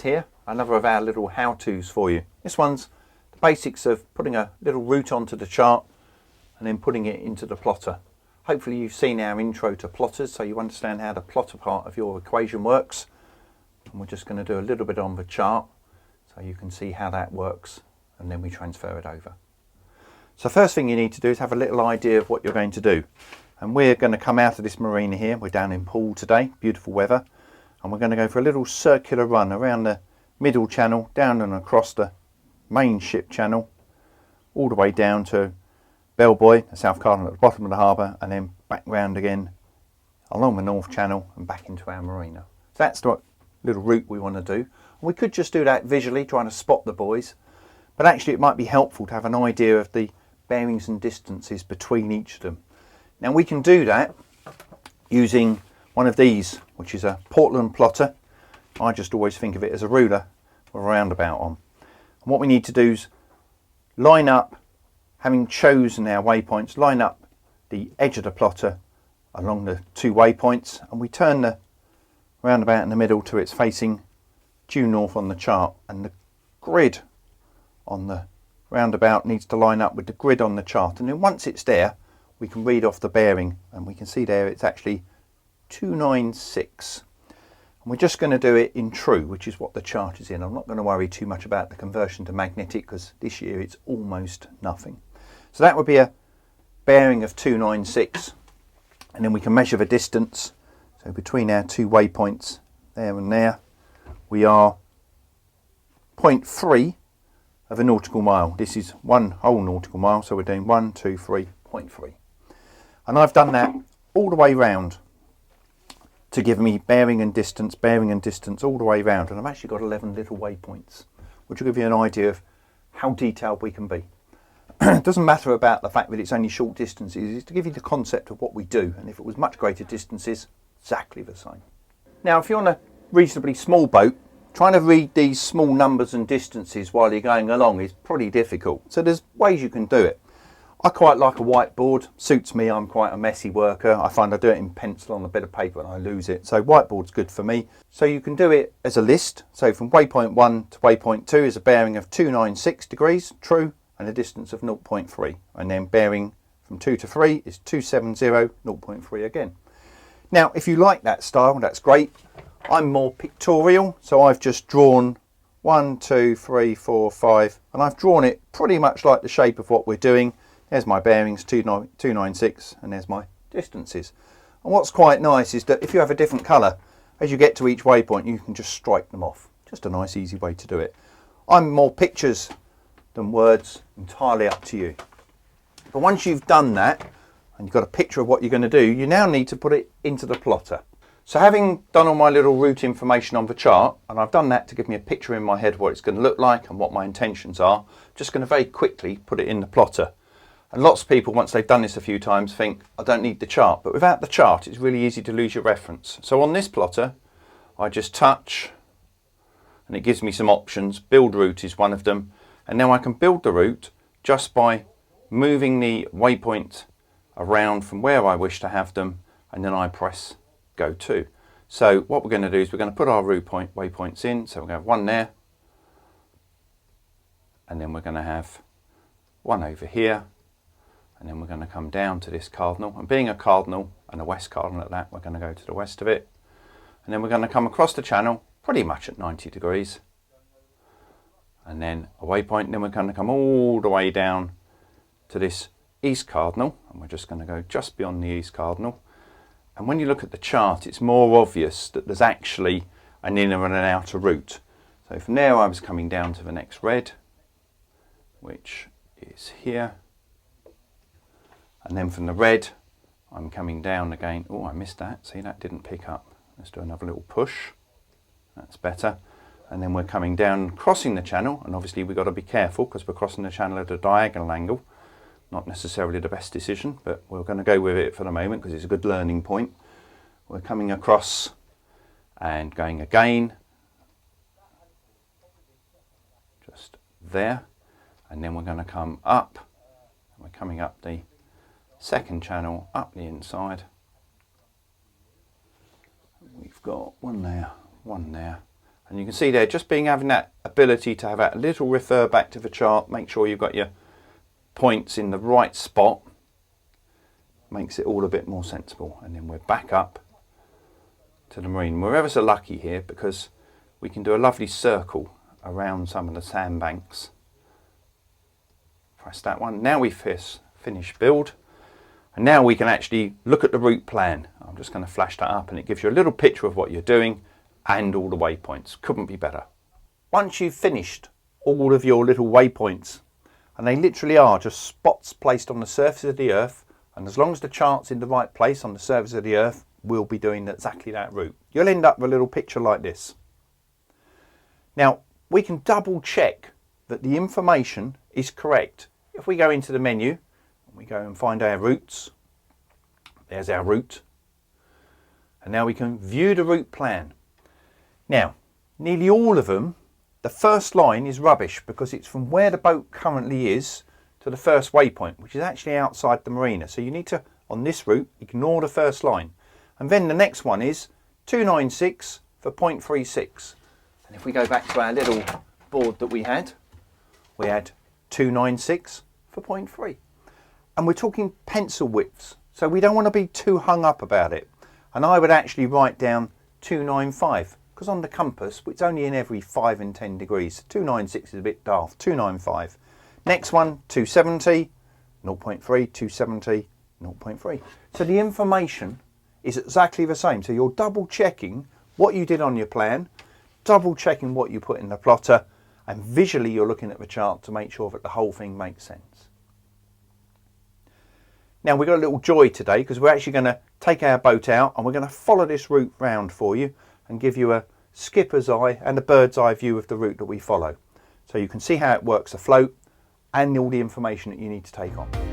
Here, another of our little how-tos for you. This one's the basics of putting a little route onto the chart and then putting it into the plotter. Hopefully you've seen our intro to plotters, so you understand how the plotter part of your equation works. And we're just going to do a little bit on the chart so you can see how that works, and then we transfer it over. So first thing you need to do is have a little idea of what you're going to do. And we're going to come out of this marina here. We're down in Poole today, beautiful weather. And we're going to go for a little circular run around the middle channel, down and across the main ship channel, all the way down to Bellboy, the South Cardinal at the bottom of the harbour, and then back round again along the North Channel and back into our marina. So that's the little route we want to do. We could just do that visually, trying to spot the buoys, but actually it might be helpful to have an idea of the bearings and distances between each of them. Now we can do that using one of these, which is a Portland plotter. I just always think of it as a ruler with a roundabout on. And what we need to do is line up, having chosen our waypoints, line up the edge of the plotter along the two waypoints, and we turn the roundabout in the middle to its facing due north on the chart, and the grid on the roundabout needs to line up with the grid on the chart. And then once it's there, we can read off the bearing, and we can see there it's actually 296, and we're just going to do it in true, which is what the chart is in. I'm not going to worry too much about the conversion to magnetic because this year it's almost nothing. So that would be a bearing of 296, and then we can measure the distance. So between our two waypoints there and there, we are 0.3 of a nautical mile. This is one whole nautical mile, so we're doing 1, 2, 3, 0.3, and I've done that all the way round to give me bearing and distance all the way round. And I've actually got 11 little waypoints, which will give you an idea of how detailed we can be. It doesn't matter about the fact that it's only short distances, it's to give you the concept of what we do. And if it was much greater distances, exactly the same. Now, if you're on a reasonably small boat, trying to read these small numbers and distances while you're going along is pretty difficult. So there's ways you can do it. I quite like a whiteboard, suits me. I'm quite a messy worker. I find I do it in pencil on a bit of paper and I lose it. So whiteboard's good for me. So you can do it as a list. So from waypoint 1 to waypoint 2 is a bearing of 296 degrees, true, and a distance of 0.3. And then bearing from 2 to 3 is 270, 0.3 again. Now, if you like that style, that's great. I'm more pictorial, so I've just drawn 1, 2, 3, 4, 5, and I've drawn it pretty much like the shape of what we're doing. There's my bearings, 296, and there's my distances. And what's quite nice is that if you have a different colour, as you get to each waypoint, you can just strike them off. Just a nice, easy way to do it. I'm more pictures than words, entirely up to you. But once you've done that, and you've got a picture of what you're going to do, you now need to put it into the plotter. So having done all my little route information on the chart, and I've done that to give me a picture in my head what it's going to look like and what my intentions are, just going to very quickly put it in the plotter. And lots of people, once they've done this a few times, think, I don't need the chart. But without the chart, it's really easy to lose your reference. So on this plotter, I just touch, and it gives me some options. Build route is one of them. And now I can build the route just by moving the waypoint around from where I wish to have them, and then I press go to. So what we're going to do is we're going to put our route waypoints in. So we're going to have one there, and then we're going to have one over here. And then we're going to come down to this cardinal, and being a cardinal and a west cardinal at that, we're going to go to the west of it, and then we're going to come across the channel pretty much at 90 degrees, and then a waypoint, and then we're going to come all the way down to this east cardinal, and we're just going to go just beyond the east cardinal. And when you look at the chart, it's more obvious that there's actually an inner and an outer route. So from there I was coming down to the next red, which is here. And then from the red, I'm coming down again. Oh, I missed that. See, that didn't pick up. Let's do another little push. That's better. and then we're coming down, crossing the channel, and obviously we've got to be careful because we're crossing the channel at a diagonal angle. Not necessarily the best decision, but we're going to go with it for the moment because it's a good learning point. We're coming across and going again, just there, and then we're going to come up. We're coming up the second channel, up the inside. We've got one there, and you can see there, just having that ability to have that little refer back to the chart, make sure you've got your points in the right spot, makes it all a bit more sensible. And then we're back up to the marine. We're ever so lucky here because we can do a lovely circle around some of the sandbanks. Press that one. Now we've finished build, and now we can actually look at the route plan. I'm just going to flash that up, and it gives you a little picture of what you're doing and all the waypoints. Couldn't be better. Once you've finished all of your little waypoints, and they literally are just spots placed on the surface of the earth, and as long as the chart's in the right place on the surface of the earth, we'll be doing exactly that route. You'll end up with a little picture like this. Now, we can double check that the information is correct. If we go into the menu, and we go and find our routes, there's our route, and now we can view the route plan. Now, nearly all of them, the first line is rubbish because it's from where the boat currently is to the first waypoint, which is actually outside the marina. So you need to, on this route, ignore the first line. And then the next one is 296 for 0.36. And if we go back to our little board that we had 296 for 0.3. And we're talking pencil widths, so we don't want to be too hung up about it. And I would actually write down 295. Because on the compass, it's only in every 5 and 10 degrees. 296 is a bit daft. 295. Next one, 270, 0.3, 270, 0.3. So the information is exactly the same. So you're double checking what you did on your plan, double checking what you put in the plotter, and visually you're looking at the chart to make sure that the whole thing makes sense. Now we've got a little joy today because we're actually going to take our boat out and we're going to follow this route round for you and give you a skipper's eye and a bird's eye view of the route that we follow. So you can see how it works afloat and all the information that you need to take on.